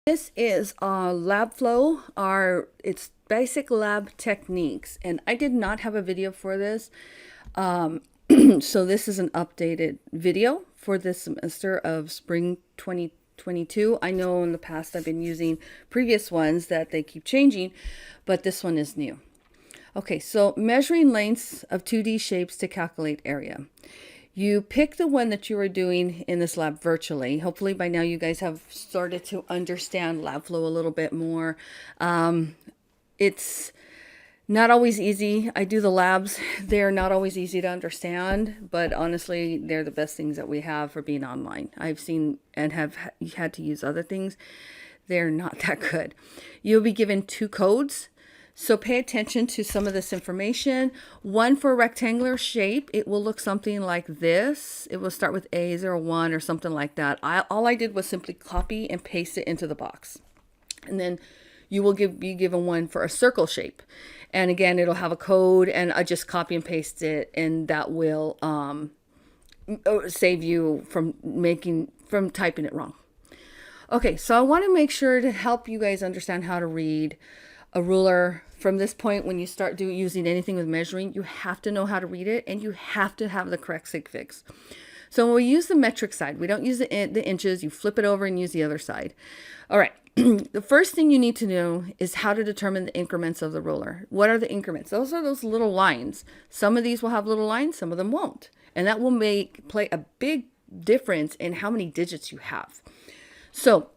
This is lab flow, it's basic lab techniques, and I did not have a video for this. So this is an updated video for this semester of spring 2022. I know in the past I've been using previous ones that they keep changing, but this one is new. Okay, so measuring lengths of 2D shapes to calculate area. You pick the one that you are doing in this lab virtually. Hopefully by now you guys have started to understand lab flow a little bit more. It's not always easy. I do the labs. They're not always easy to understand, but honestly, they're the best things that we have for being online. I've seen and have had to use other things. They're not that good. You'll be given 2 codes. So pay attention to some of this information. One for a rectangular shape, it will look something like this. It will start with A01 or something like that. All I did was simply copy and paste it into the box. And then you will be given one for a circle shape. And again, it'll have a code, and I just copy and paste it, and that will save you from typing it wrong. Okay, so I want to make sure to help you guys understand how to read a ruler. From this point, when you start using anything with measuring, you have to know how to read it, and you have to have the correct sig figs. So when we use the metric side, we don't use the inches. You flip it over and use the other side. All right. The first thing you need to know is how to determine the increments of the ruler. What are the increments? Those are those little lines. Some of these will have little lines, some of them won't. And that will play a big difference in how many digits you have. So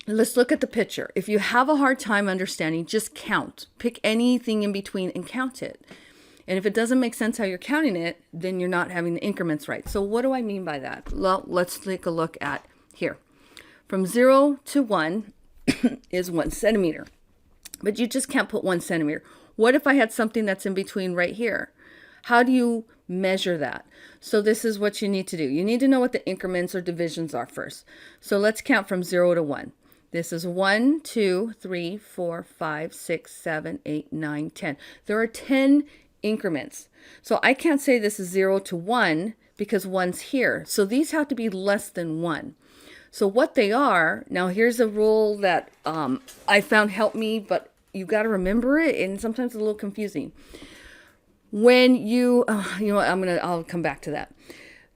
let's look at the picture. If you have a hard time understanding, just count. Pick anything in between and count it. And if it doesn't make sense how you're counting it, then you're not having the increments right. So what do I mean by that? Well, let's take a look at here. From 0 to 1 is 1 centimeter. But you just can't put 1 centimeter. What if I had something that's in between right here? How do you measure that? So this is what you need to do. You need to know what the increments or divisions are first. So let's count from 0 to 1. This is 1, 2, 3, 4, 5, 6, 7, 8, 9, 10. There are 10 increments. So I can't say this is 0 to 1 because 1's here. So these have to be less than 1. So what they are, now here's a rule that I found helped me, but you got to remember it, and sometimes it's a little confusing. When I'll come back to that.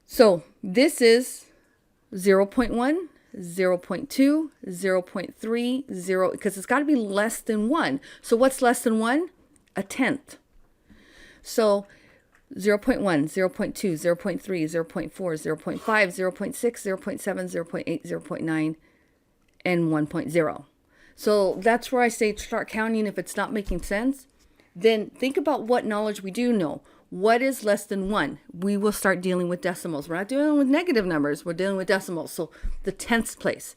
So this is 0.1, 0.2, 0.3, 0, because it's got to be less than 1. So what's less than 1? A tenth. So 0.1, 0.2, 0.3, 0.4, 0.5, 0.6, 0.7, 0.8, 0.9, and 1.0. So that's where I say start counting. If it's not making sense, then think about what knowledge we do know. What is less than 1? We will start dealing with decimals. We're not dealing with negative numbers. We're dealing with decimals. So the tenths place.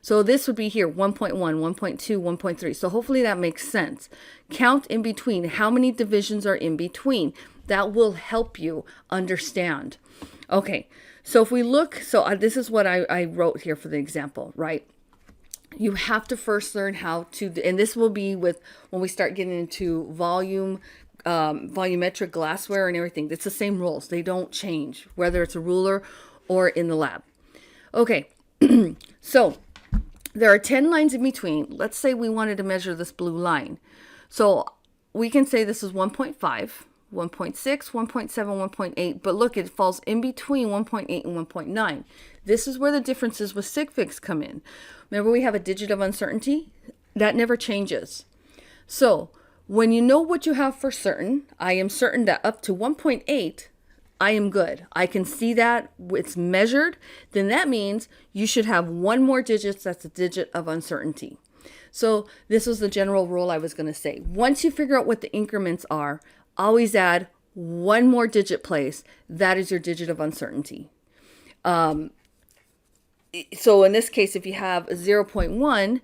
So this would be here, 1.1, 1.2, 1.3. So hopefully that makes sense. Count in between. How many divisions are in between? That will help you understand. Okay, so if we look, this is what I wrote here for the example, right? You have to first learn how to, and this will be with when we start getting into volumetric glassware and everything. It's the same rules. They don't change, whether it's a ruler or in the lab. Okay, so there are 10 lines in between. Let's say we wanted to measure this blue line. So we can say this is 1.5, 1.6, 1.7, 1.8, but look, it falls in between 1.8 and 1.9. This is where the differences with sig figs come in. Remember, we have a digit of uncertainty? That never changes. So when you know what you have for certain, I am certain that up to 1.8, I am good. I can see that it's measured. Then that means you should have one more digit that's a digit of uncertainty. So this was the general rule I was going to say. Once you figure out what the increments are, always add one more digit place. That is your digit of uncertainty. So in this case, if you have a 0.1,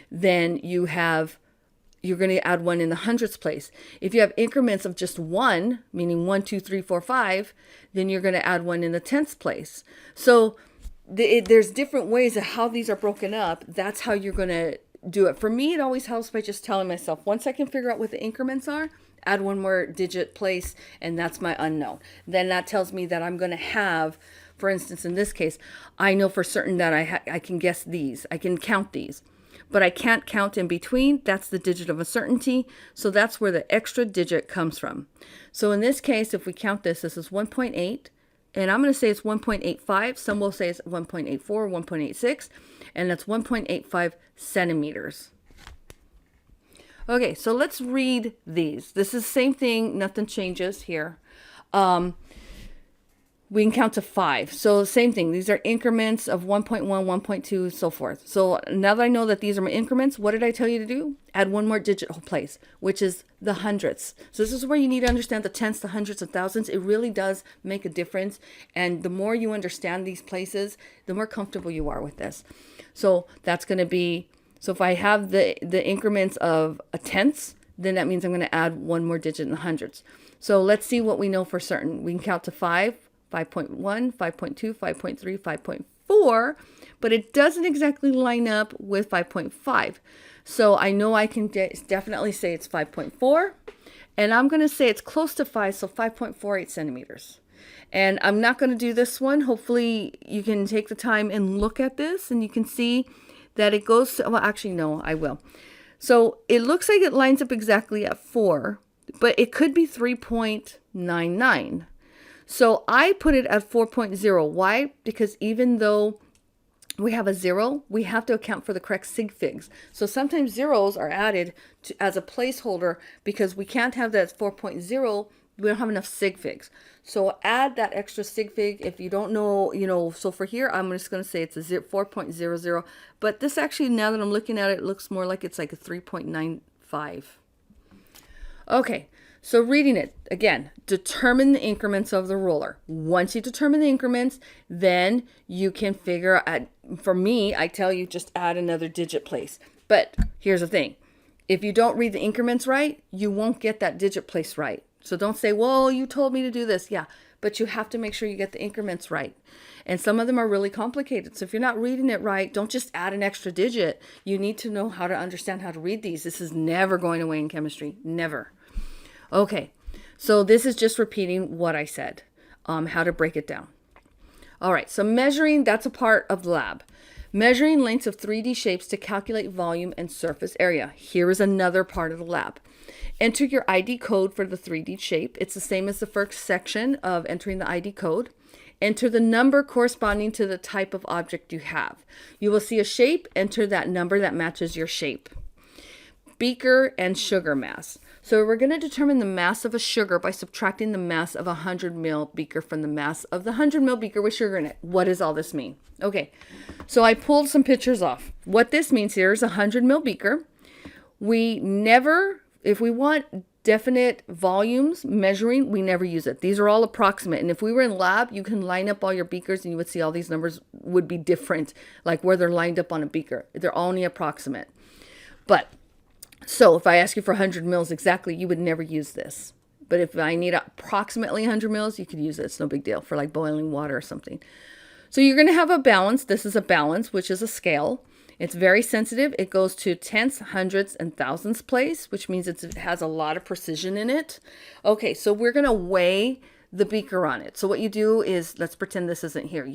then you're going to add 1 in the hundredths place. If you have increments of just 1, meaning 1, 2, 3, 4, 5, then you're going to add 1 in the tenths place. So there's different ways of how these are broken up. That's how you're going to do it. For me, it always helps by just telling myself, once I can figure out what the increments are, add one more digit place, and that's my unknown. Then that tells me that I'm going to have, for instance, in this case, I know for certain that I can guess these. I can count these. but I can't count in between. That's the digit of uncertainty. So that's where the extra digit comes from. So in this case, if we count this, this is 1.8, and I'm going to say it's 1.85. Some will say it's 1.84, 1.86, and that's 1.85 centimeters. Okay, so let's read these. This is the same thing, nothing changes here. We can count to 5. So same thing, these are increments of 1.1, 1.2, so forth. So now that I know that these are my increments, what did I tell you to do? Add one more digit place, which is the hundredths. So this is where you need to understand the tenths, the hundreds, and thousands. It really does make a difference. And the more you understand these places, the more comfortable you are with this. So that's going to be, so if I have the increments of a tenths, then that means I'm going to add one more digit in the hundreds. So let's see what we know for certain. We can count to 5. 5.1, 5.2, 5.3, 5.4, but it doesn't exactly line up with 5.5. So I know I can definitely say it's 5.4, and I'm going to say it's close to 5, so 5.48 centimeters. And I'm not going to do this one. Hopefully you can take the time and look at this, and you can see that it goes to, well, actually, no, I will. So it looks like it lines up exactly at 4, but it could be 3.99. So I put it at 4.0. Why? Because even though we have a 0, we have to account for the correct sig figs. So sometimes zeros are added as a placeholder because we can't have that 4.0. We don't have enough sig figs. So add that extra sig fig. If you don't know, so for here, I'm just going to say it's a 4.00. But this actually, now that I'm looking at it, looks more like it's like a 3.95. Okay. So reading it, again, determine the increments of the ruler. Once you determine the increments, then you can figure out, for me, I tell you just add another digit place. But here's the thing. If you don't read the increments right, you won't get that digit place right. So don't say, well, you told me to do this. Yeah, but you have to make sure you get the increments right. And some of them are really complicated. So if you're not reading it right, don't just add an extra digit. You need to know how to understand how to read these. This is never going away in chemistry. Never. Okay, so this is just repeating what I said, how to break it down. All right, so measuring, that's a part of the lab. Measuring lengths of 3D shapes to calculate volume and surface area. Here is another part of the lab. Enter your ID code for the 3D shape. It's the same as the first section of entering the ID code. Enter the number corresponding to the type of object you have. You will see a shape, enter that number that matches your shape. Beaker and sugar mass. So we're going to determine the mass of a sugar by subtracting the mass of a 100 ml beaker from the mass of the 100 ml beaker with sugar in it. What does all this mean? Okay, so I pulled some pictures off. What this means here is a 100 ml beaker. We never, if we want definite volumes measuring, we never use it. These are all approximate. And if we were in lab, you can line up all your beakers and you would see all these numbers would be different, like where they're lined up on a beaker. They're only approximate. But so if I ask you for 100 mils exactly, you would never use this. But if I need approximately 100 mils, you could use it. It's no big deal for like boiling water or something. So you're going to have a balance. This is a balance, which is a scale. It's very sensitive. It goes to tenths, hundredths, and thousandths place, which means it has a lot of precision in it. Okay, so we're going to weigh the beaker on it. So what you do is, let's pretend this isn't here.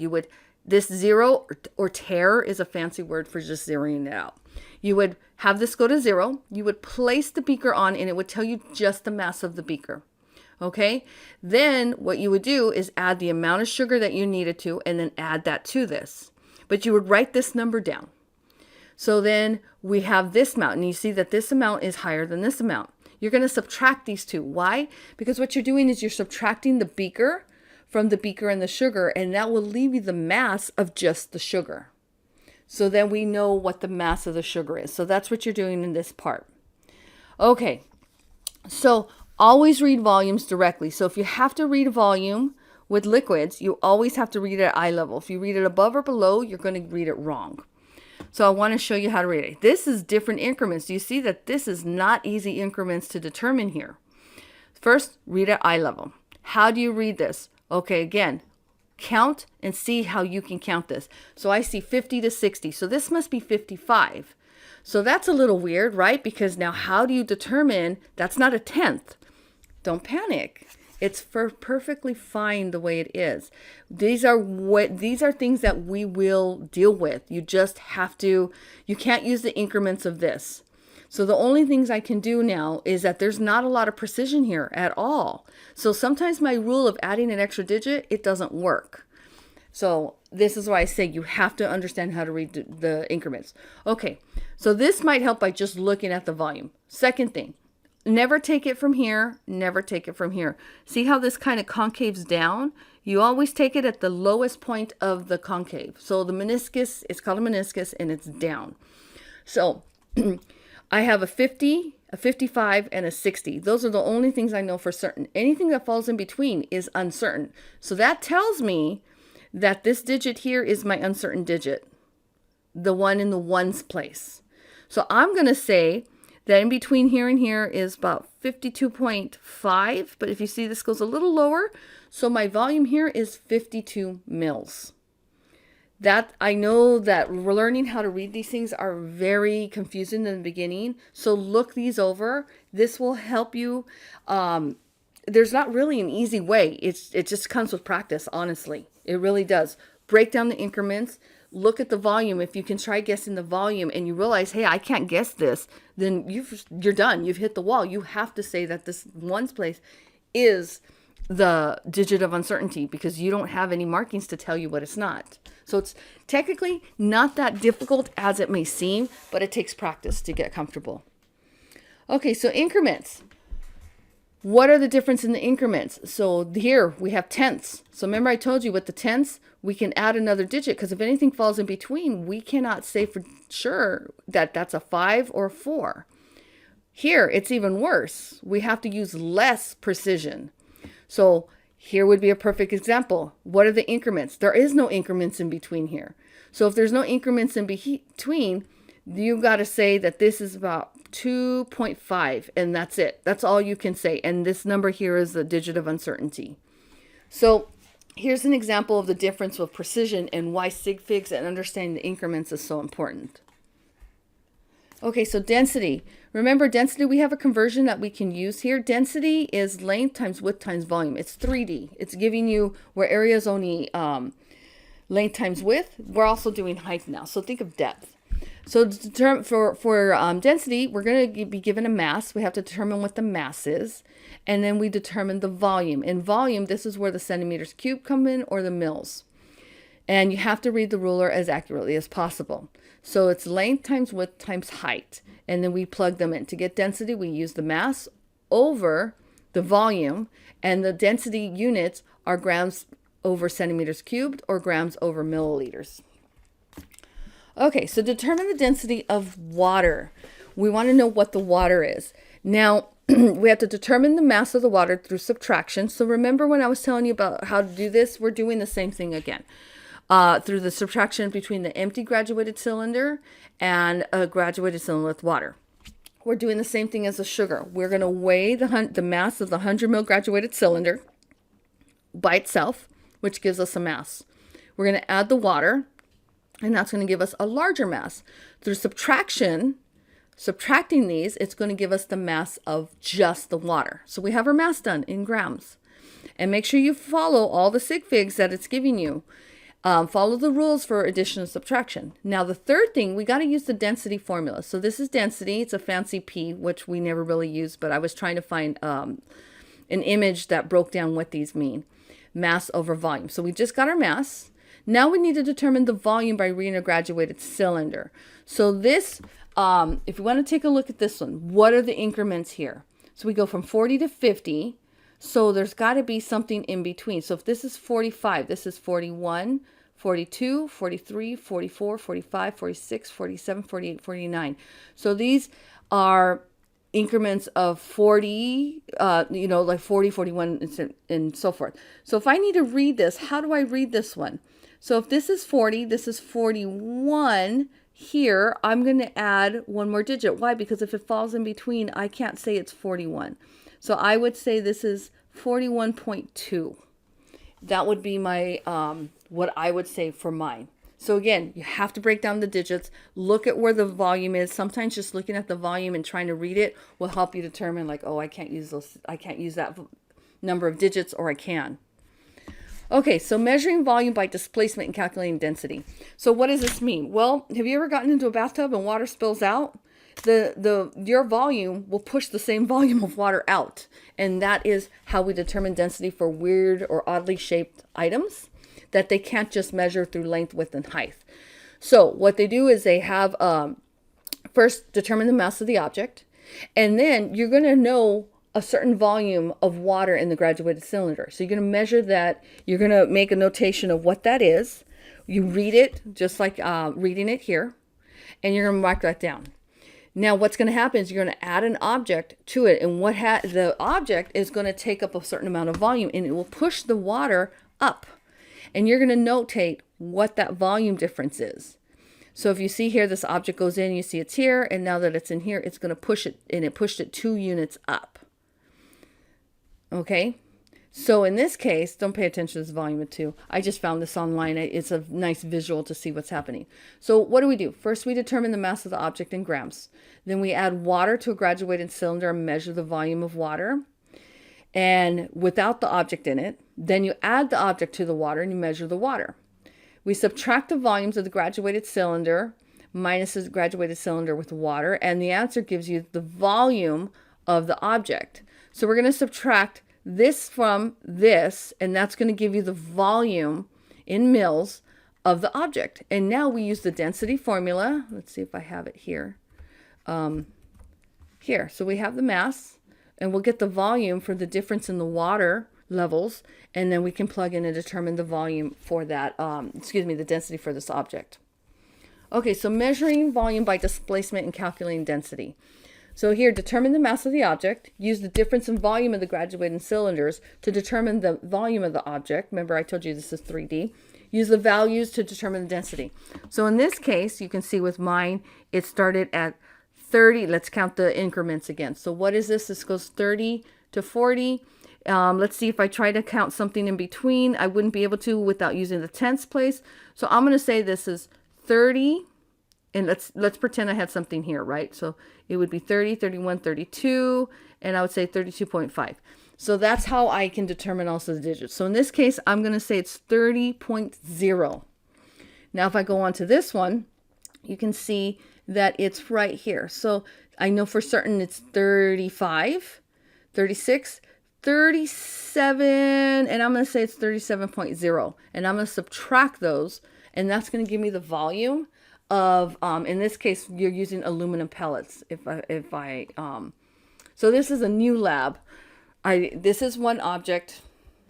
This zero or tare is a fancy word for just zeroing it out. You would have this go to 0. You would place the beaker on and it would tell you just the mass of the beaker. Okay. Then what you would do is add the amount of sugar that you needed to and then add that to this. But you would write this number down. So then we have this amount and you see that this amount is higher than this amount. You're going to subtract these two. Why? Because what you're doing is you're subtracting the beaker from the beaker and the sugar, and that will leave you the mass of just the sugar. So then we know what the mass of the sugar is. So that's what you're doing in this part. Okay, so always read volumes directly. So if you have to read a volume with liquids, you always have to read it at eye level. If you read it above or below, you're going to read it wrong. So I want to show you how to read it. This is different increments. You see that this is not easy increments to determine here. First, read at eye level. How do you read this? Okay, again, count and see how you can count this. So I see 50 to 60. So this must be 55. So that's a little weird, right? Because now how do you determine that's not a tenth? Don't panic. It's perfectly fine the way it is. These are things that we will deal with. You just have to, you can't use the increments of this. So the only things I can do now is that there's not a lot of precision here at all. So sometimes my rule of adding an extra digit, it doesn't work. So this is why I say you have to understand how to read the increments. Okay, so this might help by just looking at the volume. Second thing, never take it from here, never take it from here. See how this kind of concaves down? You always take it at the lowest point of the concave. So the meniscus, it's called a meniscus, and it's down. So I have a 50, a 55, and a 60. Those are the only things I know for certain. Anything that falls in between is uncertain. So that tells me that this digit here is my uncertain digit, the one in the ones place. So I'm going to say that in between here and here is about 52.5, but if you see this goes a little lower, so my volume here is 52 mils. That I know that learning how to read these things are very confusing in the beginning, so look these over. This will help you. There's not really an easy way. It just comes with practice, honestly. It really does. Break down the increments. Look at the volume. If you can try guessing the volume and you realize, hey, I can't guess this, then you're done. You've hit the wall. You have to say that this ones place is the digit of uncertainty because you don't have any markings to tell you what it's not. So it's technically not that difficult as it may seem, but it takes practice to get comfortable. Okay, so increments. What are the difference in the increments? So here we have tenths. So remember I told you with the tenths, we can add another digit because if anything falls in between, we cannot say for sure that that's a 5 or a 4. Here, it's even worse. We have to use less precision. So here would be a perfect example. What are the increments? There is no increments in between here. So if there's no increments in between, you got to say that this is about 2.5 and that's it. That's all you can say. And this number here is the digit of uncertainty. So here's an example of the difference with precision and why sig figs and understanding the increments is so important. Okay, so density. Remember density, we have a conversion that we can use here. Density is length times width times volume. It's 3D. It's giving you where area is only length times width. We're also doing height now. So think of depth. So for density, we're going to be given a mass. We have to determine what the mass is. And then we determine the volume. In volume, this is where the centimeters cubed come in or the mils. And you have to read the ruler as accurately as possible. So it's length times width times height. And then we plug them in. To get density, we use the mass over the volume. And the density units are grams over centimeters cubed or grams over milliliters. Okay, so determine the density of water. We want to know what the water is. Now, we have to determine the mass of the water through subtraction. So remember when I was telling you about how to do this, we're doing the same thing again. Through the subtraction between the empty graduated cylinder and a graduated cylinder with water. We're doing the same thing as a sugar. We're going to weigh the mass of the 100 ml graduated cylinder by itself, which gives us a mass. We're going to add the water, and that's going to give us a larger mass. Through subtracting these, it's going to give us the mass of just the water. So we have our mass done in grams. And make sure you follow all the sig figs that it's giving you. Follow the rules for addition and subtraction. Now the third thing, we got to use the density formula. So this is density. It's a fancy P, which we never really use, but I was trying to find an image that broke down what these mean. Mass over volume. So we just got our mass. Now we need to determine the volume by reading a graduated cylinder. So this, if you want to take a look at this one, what are the increments here? So we go from 40 to 50. So there's got to be something in between. So if this is 45, this is 41, 42, 43, 44, 45, 46, 47, 48, 49. So these are increments of 40, like 40, 41, and so forth. So if I need to read this, how do I read this one? So if this is 40, this is 41. Here, I'm going to add one more digit. Why? Because if it falls in between, I can't say it's 41. So I would say this is 41.2. That would be my, what I would say for mine. So again, you have to break down the digits, look at where the volume is. Sometimes just looking at the volume and trying to read it will help you determine like, oh, I can't use that number of digits, or I can. Okay, so measuring volume by displacement and calculating density. So what does this mean? Well, have you ever gotten into a bathtub and water spills out? Your volume will push the same volume of water out. And that is how we determine density for weird or oddly shaped items that they can't just measure through length, width, and height. So what they do is they have first determine the mass of the object, and then you're going to know a certain volume of water in the graduated cylinder. So you're going to measure that. You're going to make a notation of what that is. You read it just like reading it here, and you're going to mark that down. Now what's going to happen is you're going to add an object to it, and the object is going to take up a certain amount of volume, and it will push the water up. And you're going to notate what that volume difference is. So if you see here, this object goes in, you see it's here, and now that it's in here, it's going to push it, and it pushed it 2 units up. Okay, so in this case, don't pay attention to this volume of 2. I just found this online. It's a nice visual to see what's happening. So what do? First, we determine the mass of the object in grams. Then we add water to a graduated cylinder and measure the volume of water, and without the object in it. Then you add the object to the water and you measure the water. We subtract the volumes of the graduated cylinder minus the graduated cylinder with water, and the answer gives you the volume of the object. So we're going to subtract this from this, and that's going to give you the volume in mils of the object. And now we use the density formula. Let's see if I have it here. Here, so we have the mass, and we'll get the volume for the difference in the water levels, and then we can plug in and determine the volume for that, the density for this object. Okay, so measuring volume by displacement and calculating density. So here, determine the mass of the object. Use the difference in volume of the graduated cylinders to determine the volume of the object. Remember, I told you this is 3D. Use the values to determine the density. So in this case, you can see with mine, it started at 30. Let's count the increments again. So what is this? This goes 30 to 40. Let's see if I try to count something in between. I wouldn't be able to without using the tens place. So I'm going to say this is 30. And let's pretend I had something here, right? So it would be 30, 31, 32, and I would say 32.5. So that's how I can determine also the digits. So in this case, I'm going to say it's 30.0. Now, if I go on to this one, you can see that it's right here. So I know for certain it's 35, 36, 37, and I'm going to say it's 37.0. And I'm going to subtract those, and that's going to give me the volume of, in this case, you're using aluminum pellets. So this is a new lab. This is one object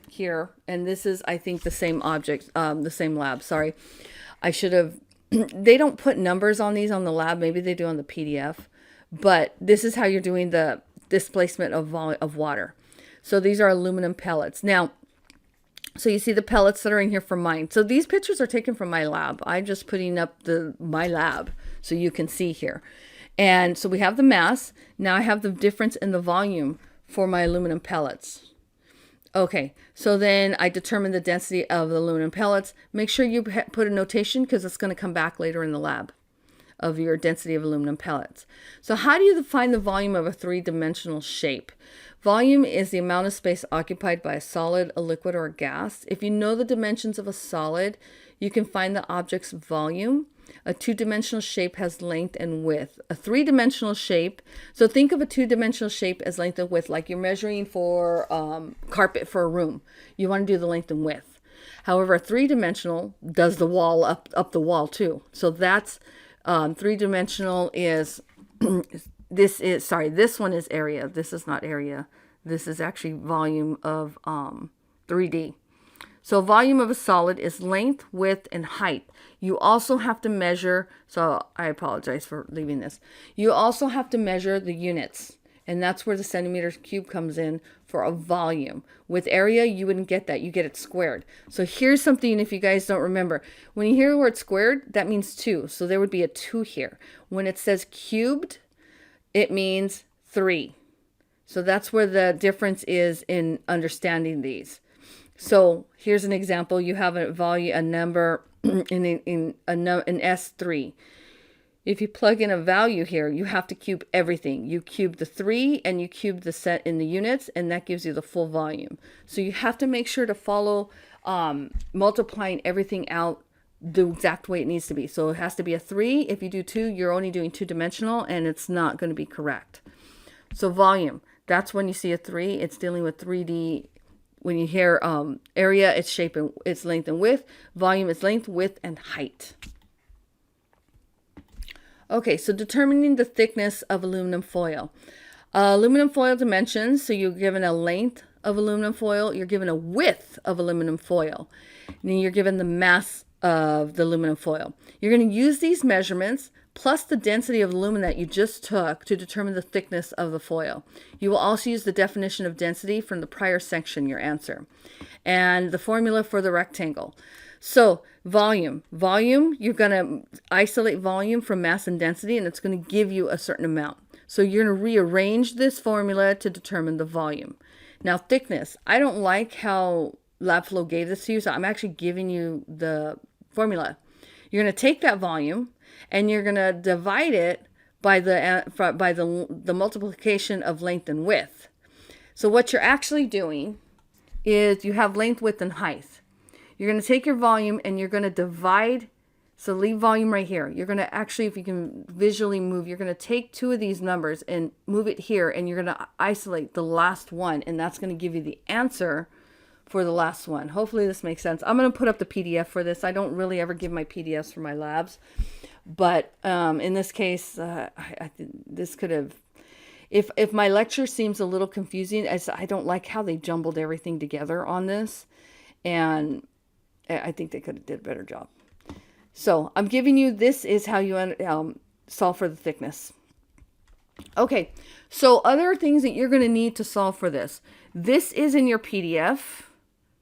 here, and this is, I think, the same object, the same lab. Sorry, I should have. They don't put numbers on these on the lab. Maybe they do on the PDF, but this is how you're doing the displacement of water. So these are aluminum pellets. Now, so you see the pellets that are in here from mine. So these pictures are taken from my lab. I'm just putting up my lab so you can see here. And so we have the mass. Now I have the difference in the volume for my aluminum pellets. Okay, so then I determine the density of the aluminum pellets. Make sure you put a notation because it's going to come back later in the lab of your density of aluminum pellets. So how do you define the volume of a three-dimensional shape? Volume is the amount of space occupied by a solid, a liquid, or a gas. If you know the dimensions of a solid, you can find the object's volume. A two-dimensional shape has length and width. A three-dimensional shape, so think of a two-dimensional shape as length and width, like you're measuring for carpet for a room. You want to do the length and width. However, a three-dimensional does the wall up the wall too. So that's three-dimensional is this one is area. This is not area. This is actually volume of 3D. So volume of a solid is length, width, and height. You also have to measure, so I apologize for leaving this. You also have to measure the units, and that's where the centimeters cube comes in for a volume. With area, you wouldn't get that. You get it squared. So here's something, if you guys don't remember. When you hear the word squared, that means 2. So there would be a 2 here. When it says cubed, it means 3. So that's where the difference is in understanding these. So here's an example. You have a number in S3. if you plug in a value here, you have to cube everything. You cube the 3 and you cube the set in the units, and that gives you the full volume. So you have to make sure to follow multiplying everything out the exact way it needs to be. So it has to be a 3. If you do 2, you're only doing 2-dimensional, and it's not going to be correct. So volume, that's when you see a 3. It's dealing with 3D. When you hear area, it's shape and it's length and width. Volume is length, width, and height. Okay, so determining the thickness of aluminum foil. Aluminum foil dimensions, so you're given a length of aluminum foil, you're given a width of aluminum foil, and then you're given the mass of the aluminum foil. You're going to use these measurements plus the density of aluminum that you just took to determine the thickness of the foil. You will also use the definition of density from the prior section, your answer, and the formula for the rectangle. So volume, you're going to isolate volume from mass and density, and it's going to give you a certain amount. So you're going to rearrange this formula to determine the volume. Now thickness, I don't like how LabFlow gave this to you, so I'm actually giving you the formula. You're going to take that volume and you're going to divide it by the multiplication of length and width. So what you're actually doing is you have length, width, and height. You're going to take your volume and you're going to divide. So leave volume right here. You're going to actually, if you can visually move, you're going to take 2 of these numbers and move it here, and you're going to isolate the last one, and that's going to give you the answer for the last one. Hopefully this makes sense. I'm going to put up the PDF for this. I don't really ever give my PDFs for my labs, but in this case, I think this could have, if my lecture seems a little confusing, as I don't like how they jumbled everything together on this, and I think they could have did a better job. So I'm giving you, this is how you solve for the thickness. Okay, so other things that you're going to need to solve for this. This is in your PDF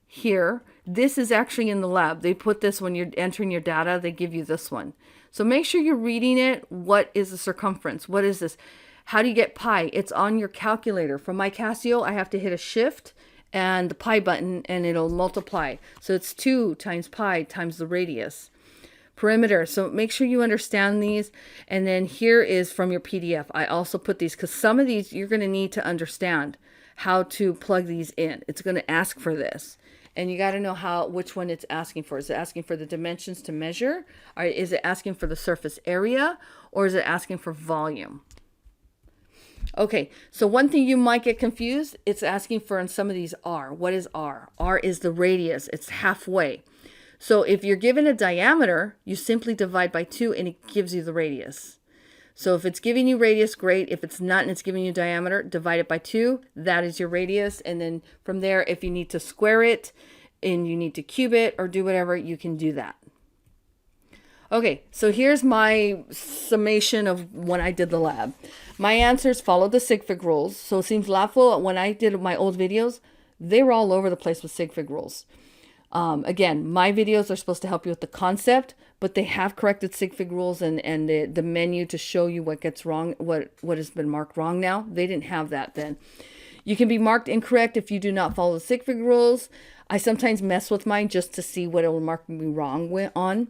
here. This is actually in the lab. They put this when you're entering your data. They give you this one. So make sure you're reading it. What is the circumference? What is this? How do you get pi? It's on your calculator. For my Casio, I have to hit a shift and the pi button, and it'll multiply. So it's 2 times pi times the radius. Perimeter. So make sure you understand these. And then here is from your PDF. I also put these because some of these you're going to need to understand how to plug these in. It's going to ask for this. And you got to know which one it's asking for. Is it asking for the dimensions to measure? Or is it asking for the surface area? Or is it asking for volume? Okay, so one thing you might get confused, it's asking for in some of these R. What is R? R is the radius. It's halfway. So if you're given a diameter, you simply divide by 2 and it gives you the radius. So if it's giving you radius, great. If it's not and it's giving you diameter, divide it by 2. That is your radius. And then from there, if you need to square it and you need to cube it or do whatever, you can do that. Okay, so here's my summation of when I did the lab. My answers followed the sig fig rules. So it seems LabFlow, when I did my old videos, they were all over the place with sig fig rules. Again, my videos are supposed to help you with the concept, but they have corrected sig fig rules and the menu to show you what gets wrong, what has been marked wrong now. They didn't have that then. You can be marked incorrect if you do not follow the sig fig rules. I sometimes mess with mine just to see what it will mark me wrong on.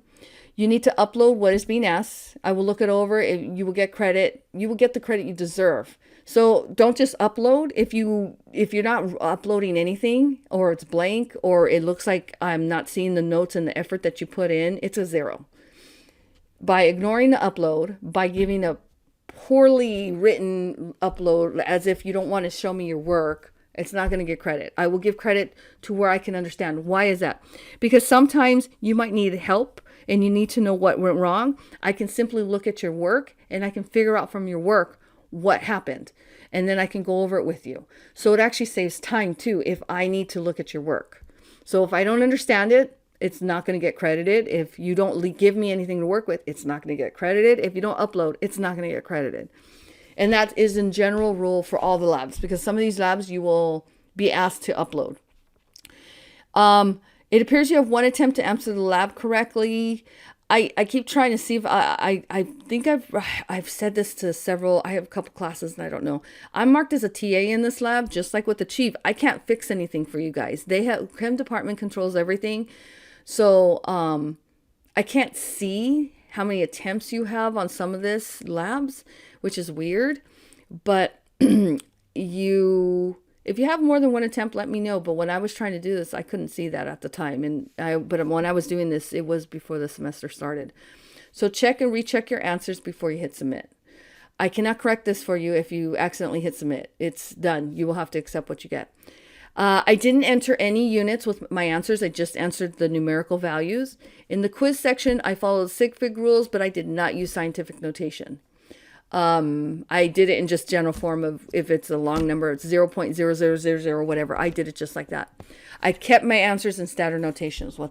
You need to upload what is being asked. I will look it over. You will get credit. You will get the credit you deserve. So don't just upload. If you're not uploading anything, or it's blank, or it looks like I'm not seeing the notes and the effort that you put in, it's a 0. By ignoring the upload, by giving a poorly written upload as if you don't want to show me your work, it's not going to get credit. I will give credit to where I can understand. Why is that? Because sometimes you might need help and you need to know what went wrong. I can simply look at your work and I can figure out from your work what happened. And then I can go over it with you. So it actually saves time too if I need to look at your work. So if I don't understand it, it's not going to get credited. If you don't give me anything to work with, it's not going to get credited. If you don't upload, it's not going to get credited. And that is in general rule for all the labs, because some of these labs you will be asked to upload. It appears you have one attempt to answer the lab correctly. I keep trying to see if I think I've said this to several. I have a couple classes and I don't know. I'm marked as a TA in this lab, just like with the chief. I can't fix anything for you guys. Chem department controls everything. So I can't see how many attempts you have on some of this labs, which is weird. But if you have more than one attempt, let me know. But when I was trying to do this, I couldn't see that at the time. But when I was doing this, it was before the semester started. So check and recheck your answers before you hit submit. I cannot correct this for you if you accidentally hit submit. It's done. You will have to accept what you get. I didn't enter any units with my answers. I just answered the numerical values. In the quiz section, I followed sig fig rules, but I did not use scientific notation. I did it in just general form of, if it's a long number, it's 0.0000, whatever. I did it just like that. I kept my answers in standard notation is what